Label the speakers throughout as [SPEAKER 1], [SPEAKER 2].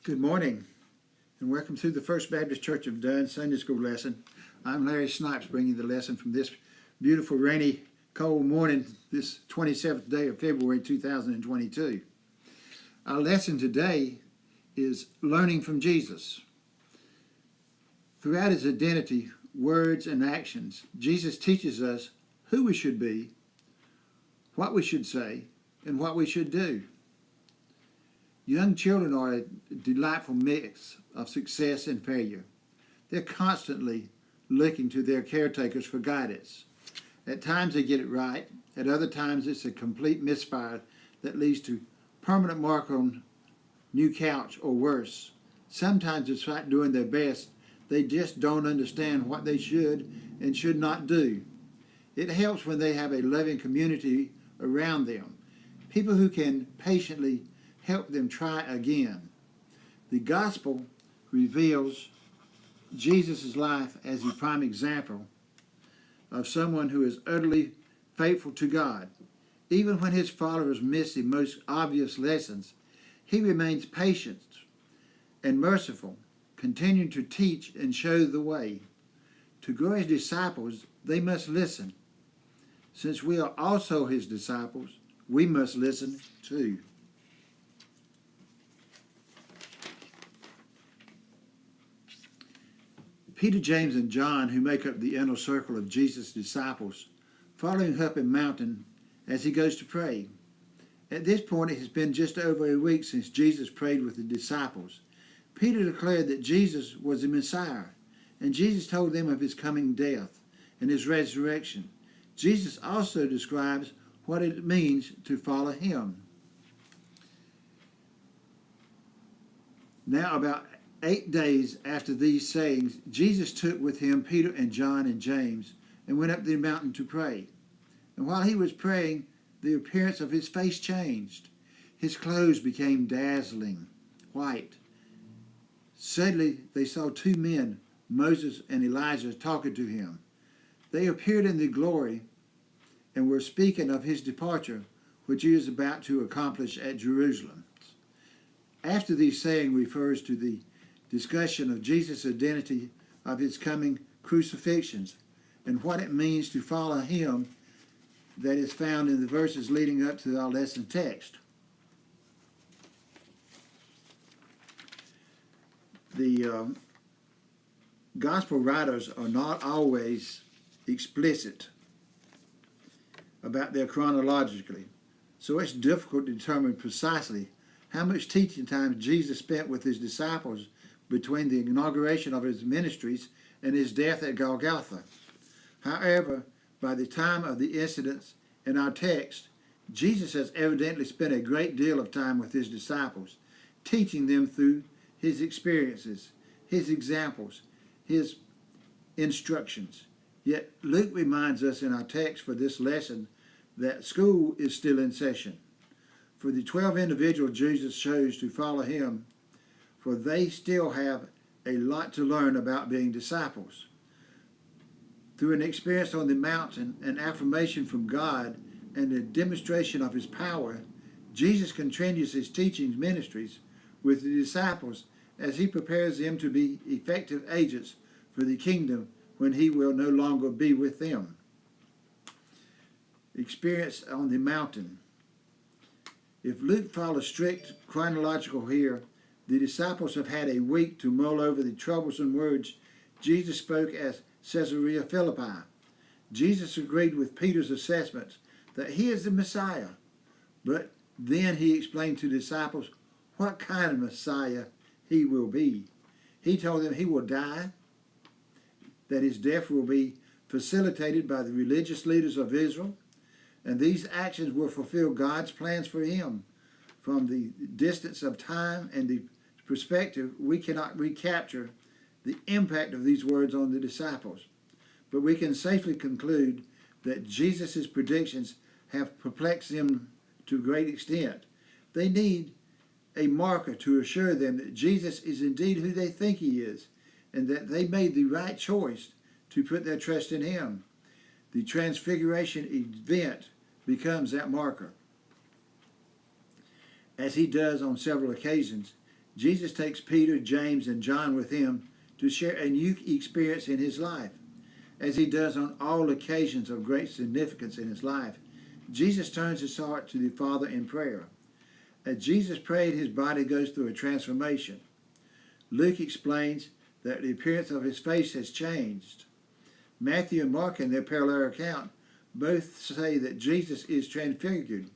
[SPEAKER 1] Good morning, and welcome to the First Baptist Church of Dunn Sunday School lesson. I'm Larry Snipes, bringing the lesson from this beautiful, rainy, cold morning, this 27th day of February 2022. Our lesson today is learning from Jesus. Throughout his identity, words, and actions, Jesus teaches us who we should be, what we should say, and what we should do. Young children are a delightful mix of success and failure. They're constantly looking to their caretakers for guidance. At times they get it right. At other times it's a complete misfire that leads to permanent mark on new couch or worse. Sometimes despite doing their best, they just don't understand what they should and should not do. It helps when they have a loving community around them, people who can patiently help them try again. The gospel reveals Jesus' life as a prime example of someone who is utterly faithful to God. Even when his followers miss the most obvious lessons, he remains patient and merciful, continuing to teach and show the way. To grow as disciples, they must listen. Since we are also his disciples, we must listen too. Peter, James, and John, who make up the inner circle of Jesus' disciples, follow him up a mountain as he goes to pray. At this point, it has been just over a week since Jesus prayed with the disciples. Peter declared that Jesus was the Messiah, and Jesus told them of his coming death and his resurrection. Jesus also describes what it means to follow him. Now, about 8 days after these sayings, Jesus took with him Peter and John and James and went up the mountain to pray. And while he was praying, the appearance of his face changed. His clothes became dazzling white. Suddenly they saw two men, Moses and Elijah, talking to him. They appeared in the glory and were speaking of his departure, which he is about to accomplish at Jerusalem. After these sayings refers to the discussion of Jesus' identity of his coming crucifixions and what it means to follow him that is found in the verses leading up to our lesson text. The gospel writers are not always explicit about their chronologically, so it's difficult to determine precisely how much teaching time Jesus spent with his disciples between the inauguration of his ministries and his death at Golgotha. However, by the time of the incidents in our text, Jesus has evidently spent a great deal of time with his disciples, teaching them through his experiences, his examples, his instructions. Yet Luke reminds us in our text for this lesson that school is still in session. For the 12 individuals Jesus chose to follow him, for they still have a lot to learn about being disciples. Through an experience on the mountain, an affirmation from God, and a demonstration of his power, Jesus continues his teaching ministries with the disciples as he prepares them to be effective agents for the kingdom when he will no longer be with them. Experience on the mountain. If Luke follows strict chronological here, the disciples have had a week to mull over the troublesome words Jesus spoke at Caesarea Philippi. Jesus agreed with Peter's assessment that he is the Messiah, but then he explained to the disciples what kind of Messiah he will be. He told them he will die, that his death will be facilitated by the religious leaders of Israel, and these actions will fulfill God's plans for him. From the distance of time and the perspective, we cannot recapture the impact of these words on the disciples, but we can safely conclude that Jesus' predictions have perplexed them to a great extent. They need a marker to assure them that Jesus is indeed who they think he is, and that they made the right choice to put their trust in him. The transfiguration event becomes that marker. As he does on several occasions, Jesus takes Peter, James, and John with him to share a new experience in his life. As he does on all occasions of great significance in his life, Jesus turns his heart to the Father in prayer. As Jesus prayed, his body goes through a transformation. Luke explains that the appearance of his face has changed. Matthew and Mark, in their parallel account, both say that Jesus is transfigured,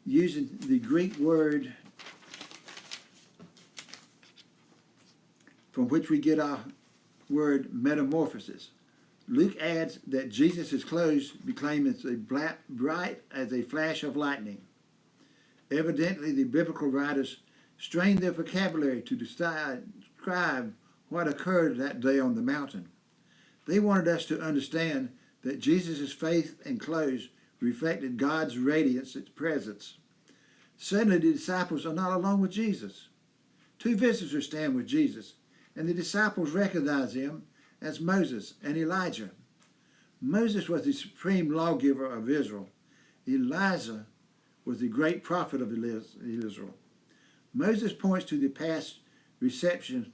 [SPEAKER 1] using the Greek word from which we get our word metamorphosis. Luke adds that Jesus' clothes became as bright as a flash of lightning. Evidently, the biblical writers strained their vocabulary to describe what occurred that day on the mountain. They wanted us to understand that Jesus' face and clothes reflected God's radiance, its presence. Suddenly, the disciples are not alone with Jesus. Two visitors stand with Jesus, and the disciples recognize him as Moses and Elijah. Moses was the supreme lawgiver of Israel. Elijah was the great prophet of Israel. Moses points to the past reception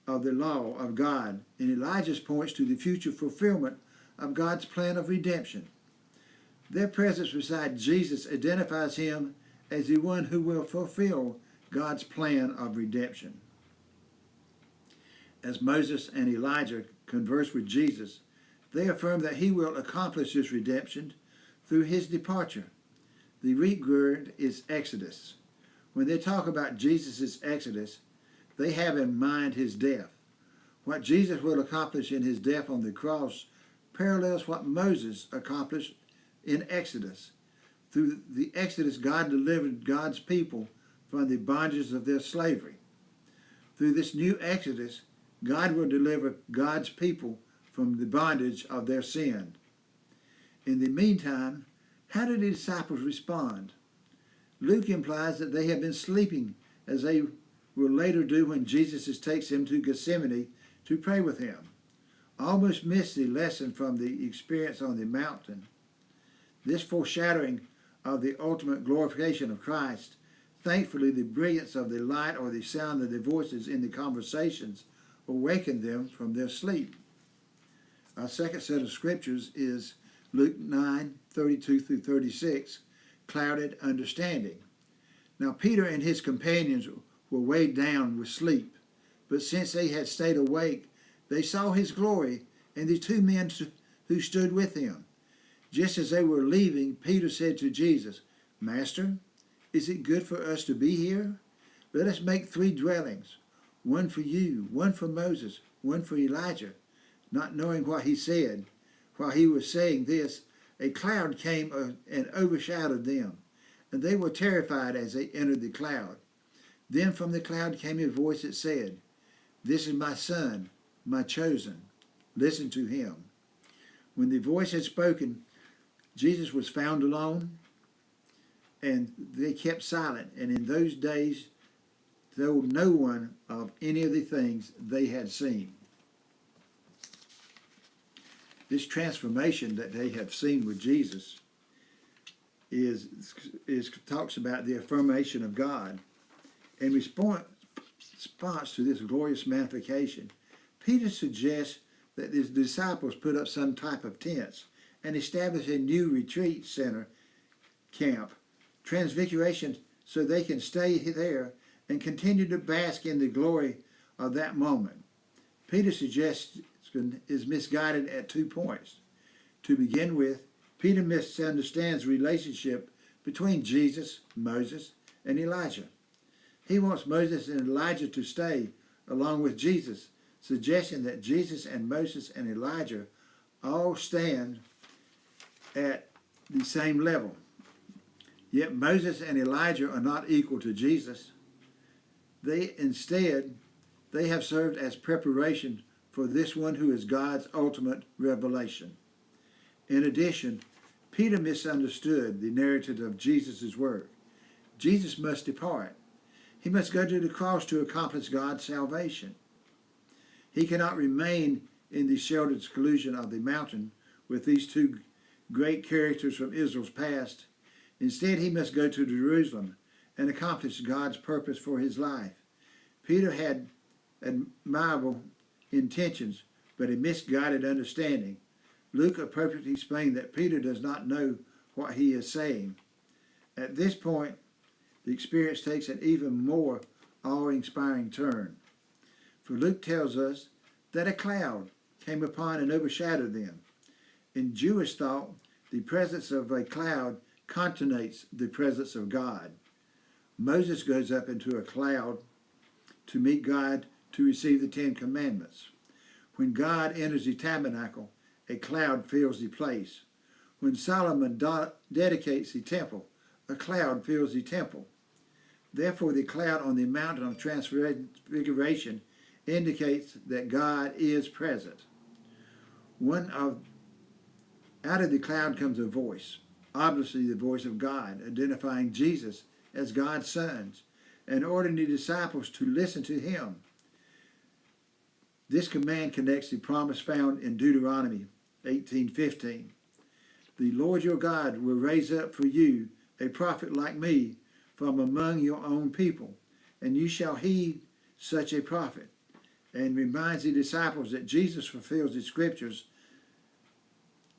[SPEAKER 1] of the law of God, and Elijah points to the future fulfillment of God's plan of redemption. Their presence beside Jesus identifies him as the one who will fulfill God's plan of redemption. As Moses and Elijah converse with Jesus, they affirm that he will accomplish this redemption through his departure. The Greek word is exodus. When they talk about Jesus' exodus, they have in mind his death. What Jesus will accomplish in his death on the cross parallels what Moses accomplished in Exodus. Through the Exodus, God delivered God's people from the bondages of their slavery. Through this new Exodus, God will deliver God's people from the bondage of their sin. In the meantime, how did the disciples respond? Luke implies that they have been sleeping, as they will later do when Jesus takes them to Gethsemane to pray with him. Almost missed the lesson from the experience on the mountain. This foreshadowing of the ultimate glorification of Christ, thankfully the brilliance of the light or the sound of the voices in the conversations awakened them from their sleep. Our second set of scriptures is Luke 9:32 through 36, clouded understanding. Now Peter and his companions were weighed down with sleep, but since they had stayed awake, they saw his glory and the two men who stood with him. Just as they were leaving, Peter said to Jesus, "Master, is it good for us to be here? Let us make 3 dwellings, one for you, one for Moses, one for Elijah." Not knowing what he said, while he was saying this, a cloud came and overshadowed them, and they were terrified as they entered the cloud. Then from the cloud came a voice that said, "This is my son, my chosen. Listen to him." When the voice had spoken, Jesus was found alone, and they kept silent, and in those days told no one of any of the things they had seen. This transformation that they have seen with Jesus talks about the affirmation of God. In response to this glorious manifestation, Peter suggests that his disciples put up some type of tents and establish a new retreat center camp, transfiguration, so they can stay there and continue to bask in the glory of that moment. Peter's suggestion is misguided at 2 points. To begin with, Peter misunderstands the relationship between Jesus, Moses, and Elijah. He wants Moses and Elijah to stay along with Jesus, suggesting that Jesus and Moses and Elijah all stand at the same level. Yet Moses and Elijah are not equal to Jesus. They have served as preparation for this one who is God's ultimate revelation. In addition, Peter misunderstood the narrative of Jesus' work. Jesus must depart. He must go to the cross to accomplish God's salvation. He cannot remain in the sheltered seclusion of the mountain with these 2 great characters from Israel's past. Instead, he must go to Jerusalem and accomplish God's purpose for his life. Peter had admirable intentions, but a misguided understanding. Luke appropriately explained that Peter does not know what he is saying. At this point, the experience takes an even more awe-inspiring turn. For Luke tells us that a cloud came upon and overshadowed them. In Jewish thought, the presence of a cloud connotates the presence of God. Moses goes up into a cloud to meet God to receive the Ten Commandments. When God enters the tabernacle, a cloud fills the place. When Solomon dedicates the temple, a cloud fills the temple. Therefore, the cloud on the mountain of transfiguration indicates that God is present. Out of the cloud comes a voice, obviously the voice of God, identifying Jesus as God's Son and ordering the disciples to listen to him. This command connects the promise found in Deuteronomy 18:15. The Lord your God will raise up for you a prophet like me from among your own people, and you shall heed such a prophet. And reminds the disciples that Jesus fulfills the Scripture's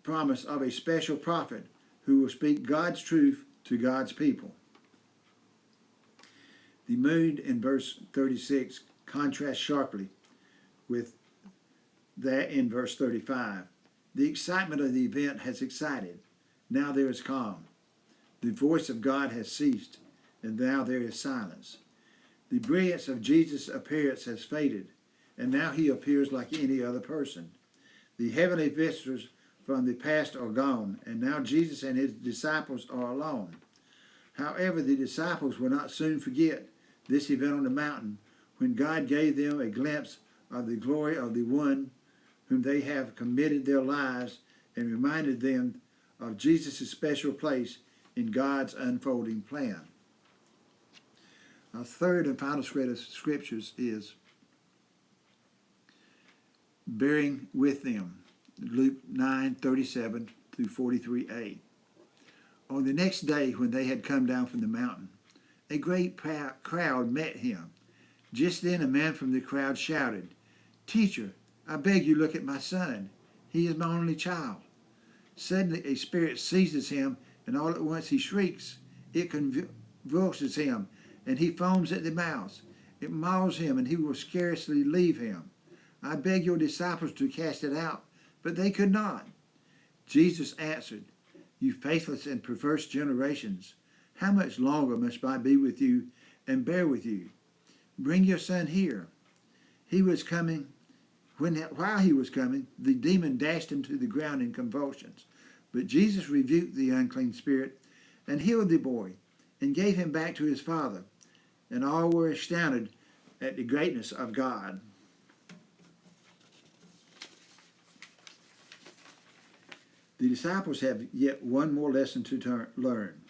[SPEAKER 1] promise of a special prophet who will speak God's truth to God's people. The mood in verse 36 contrasts sharply with that in verse 35. The excitement of the event has excited. Now there is calm. The voice of God has ceased, and now there is silence. The brilliance of Jesus' appearance has faded, and now he appears like any other person. The heavenly visitors from the past are gone, and now Jesus and his disciples are alone. However, the disciples will not soon forget this event on the mountain when God gave them a glimpse of the glory of the one whom they have committed their lives and reminded them of Jesus' special place in God's unfolding plan. Our third and final spread of scriptures is bearing with them, Luke 9:37 through 43a. On the next day, when they had come down from the mountain, a great crowd met him. Just then a man from the crowd shouted, "Teacher, I beg you look at my son. He is my only child." Suddenly a spirit seizes him, and all at once he shrieks. It convulses him, and he foams at the mouth. It mauls him, and he will scarcely leave him. I beg your disciples to cast it out, but they could not. Jesus answered, "You faithless and perverse generations, how much longer must I be with you and bear with you? Bring your son here." While he was coming, the demon dashed him to the ground in convulsions. But Jesus rebuked the unclean spirit and healed the boy and gave him back to his father. And all were astounded at the greatness of God. The disciples have yet one more lesson to learn.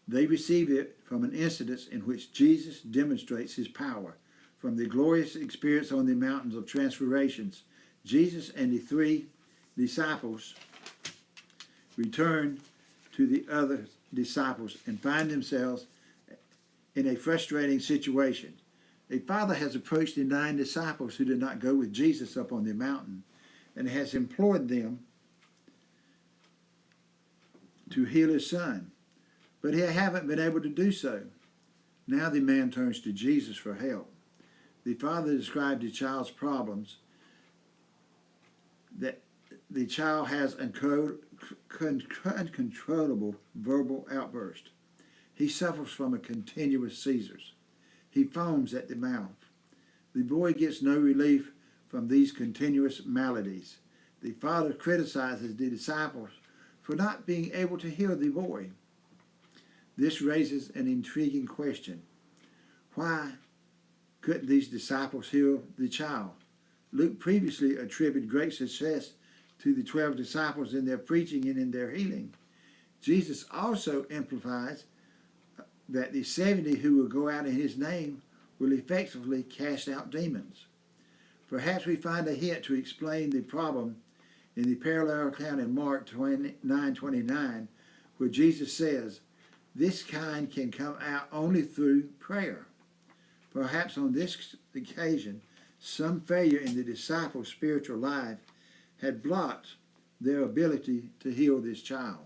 [SPEAKER 1] They receive it from an incident in which Jesus demonstrates his power. From the glorious experience on the mountains of transfigurations, Jesus and the three disciples return to the other disciples and find themselves in a frustrating situation. A father has approached the 9 disciples who did not go with Jesus up on the mountain and has implored them to heal his son, but they haven't been able to do so. Now the man turns to Jesus for help. The father described the child's problems, that the child has uncontrollable verbal outburst. He suffers from a continuous seizures. He foams at the mouth. The boy gets no relief from these continuous maladies. The father criticizes the disciples for not being able to heal the boy. This raises an intriguing question. Why couldn't these disciples heal the child? Luke previously attributed great success to the 12 disciples in their preaching and in their healing. Jesus also implies that the 70 who will go out in his name will effectively cast out demons. Perhaps we find a hint to explain the problem in the parallel account in Mark 9:29, where Jesus says, This kind can come out only through prayer. Perhaps on this occasion, some failure in the disciples' spiritual life had blocked their ability to heal this child.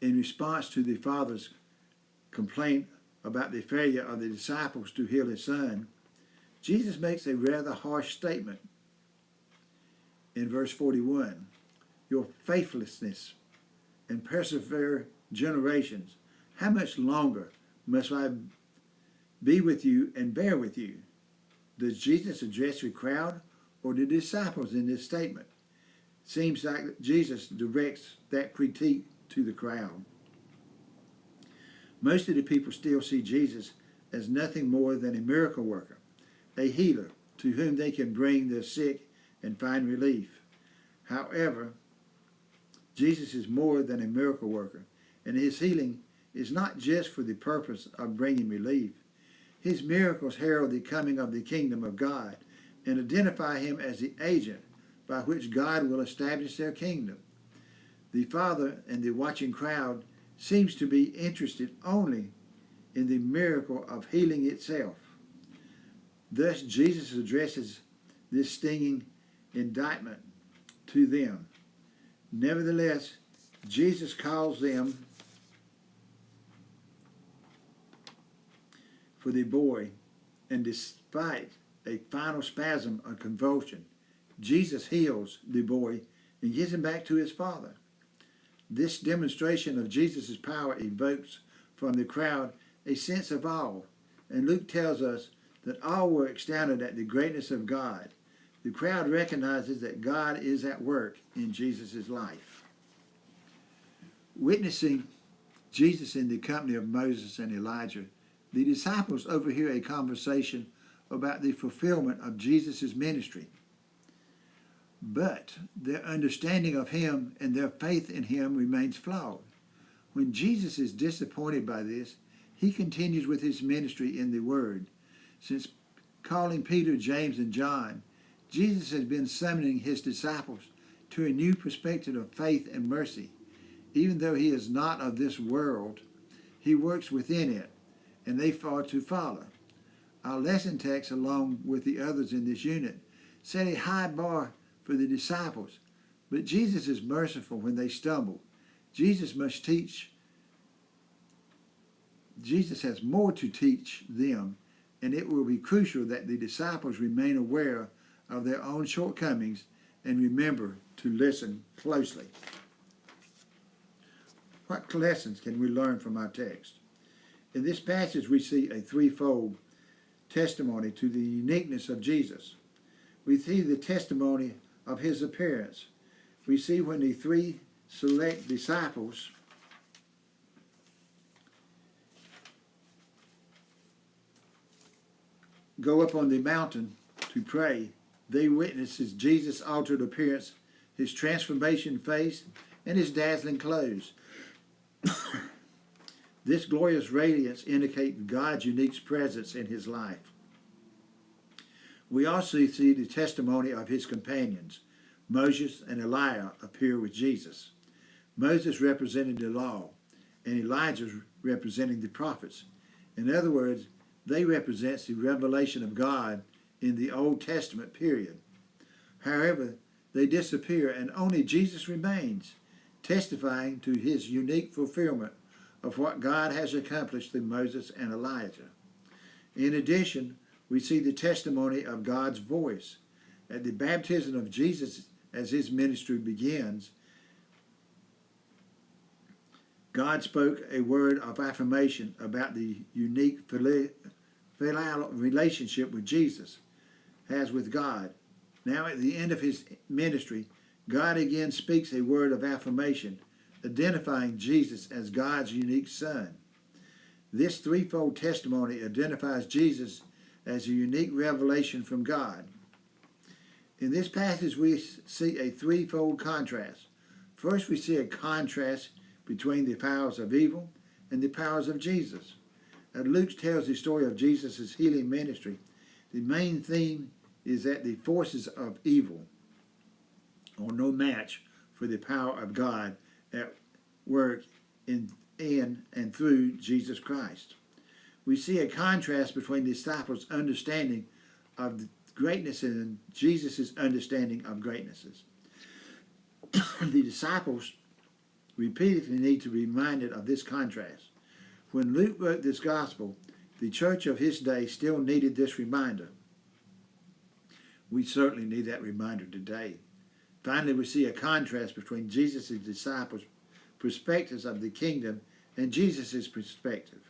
[SPEAKER 1] In response to the father's complaint about the failure of the disciples to heal his son, Jesus makes a rather harsh statement in verse 41. Your faithlessness and persevere generations, how much longer must I be with you and bear with you? Does Jesus address the crowd or the disciples in this statement? It seems like Jesus directs that critique to the crowd. Most of the people still see Jesus as nothing more than a miracle worker, a healer to whom they can bring their sick and find relief. However, Jesus is more than a miracle worker, and his healing is not just for the purpose of bringing relief. His miracles herald the coming of the kingdom of God and identify him as the agent by which God will establish their kingdom. The Father and the watching crowd seems to be interested only in the miracle of healing itself. Thus, Jesus addresses this stinging indictment to them. Nevertheless, Jesus calls them for the boy, and despite a final spasm of convulsion, Jesus heals the boy and gives him back to his father. This demonstration of Jesus' power evokes from the crowd a sense of awe, and Luke tells us that all were astounded at the greatness of God. The crowd recognizes that God is at work in Jesus' life. Witnessing Jesus in the company of Moses and Elijah, the disciples overhear a conversation about the fulfillment of Jesus' ministry. But their understanding of him and their faith in him remains flawed. When Jesus is disappointed by this, he continues with his ministry in the Word. Since calling Peter, James, and John, Jesus has been summoning his disciples to a new perspective of faith and mercy. Even though he is not of this world, he works within it, and they are to follow. Our lesson text, along with the others in this unit, set a high bar for the disciples, but Jesus is merciful when they stumble. Jesus has more to teach them, and it will be crucial that the disciples remain aware of their own shortcomings and remember to listen closely. What lessons can we learn from our text? In this passage, we see a threefold testimony to the uniqueness of Jesus. We see the testimony of his appearance. We see when the three select disciples go up on the mountain to pray, they witness Jesus' altered appearance, his transformation face, and his dazzling clothes. This glorious radiance indicates God's unique presence in his life. We also see the testimony of his companions. Moses and Elijah appear with Jesus. Moses represented the law, and Elijah representing the prophets. In other words, they represent the revelation of God in the Old Testament period. However, they disappear, and only Jesus remains, testifying to his unique fulfillment of what God has accomplished through Moses and Elijah. In addition, we see the testimony of God's voice. At the baptism of Jesus, as his ministry begins, God spoke a word of affirmation about the unique filial relationship with Jesus has with God. Now at the end of his ministry, God again speaks a word of affirmation, identifying Jesus as God's unique Son. This threefold testimony identifies Jesus as a unique revelation from God. In this passage, we see a threefold contrast. First, we see a contrast between the powers of evil and the powers of Jesus. As Luke tells the story of Jesus' healing ministry, the main theme is that the forces of evil are no match for the power of God at work in and through Jesus Christ. We see a contrast between the disciples' understanding of greatness and Jesus' understanding of greatnesses. The disciples repeatedly need to be reminded of this contrast. When Luke wrote this gospel, the church of his day still needed this reminder. We certainly need that reminder today. Finally, we see a contrast between Jesus' disciples' perspectives of the kingdom and Jesus' perspective.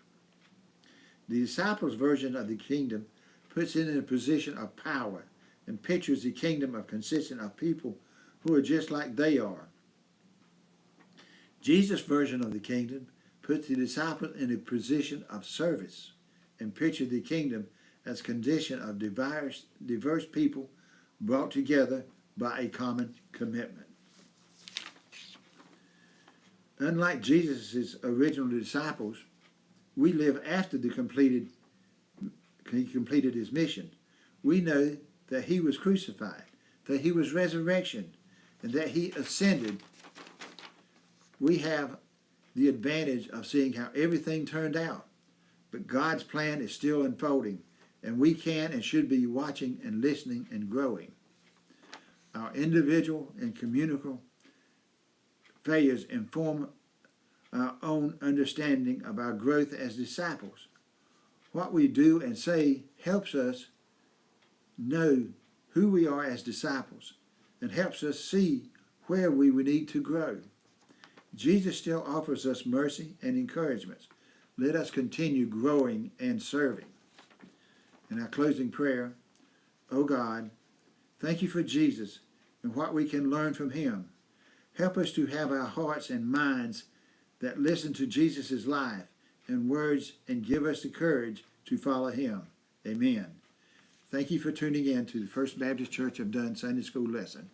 [SPEAKER 1] The disciples' version of the kingdom puts it in a position of power and pictures the kingdom of consisting of people who are just like they are. Jesus' version of the kingdom puts the disciples in a position of service and pictures the kingdom as a condition of diverse people brought together by a common commitment. Unlike Jesus' original disciples, we live after he completed his mission. We know that he was crucified, that he was resurrected, and that he ascended. We have the advantage of seeing how everything turned out, but God's plan is still unfolding, and we can and should be watching and listening and growing. Our individual and communal failures inform our own understanding of our growth as disciples. What we do and say helps us know who we are as disciples and helps us see where we need to grow. Jesus still offers us mercy and encouragement. Let us continue growing and serving. In our closing prayer, O God, thank you for Jesus and what we can learn from him. Help us to have our hearts and minds that listen to Jesus' life and words and give us the courage to follow him. Amen. Thank you for tuning in to the First Baptist Church of Dunn Sunday School lesson.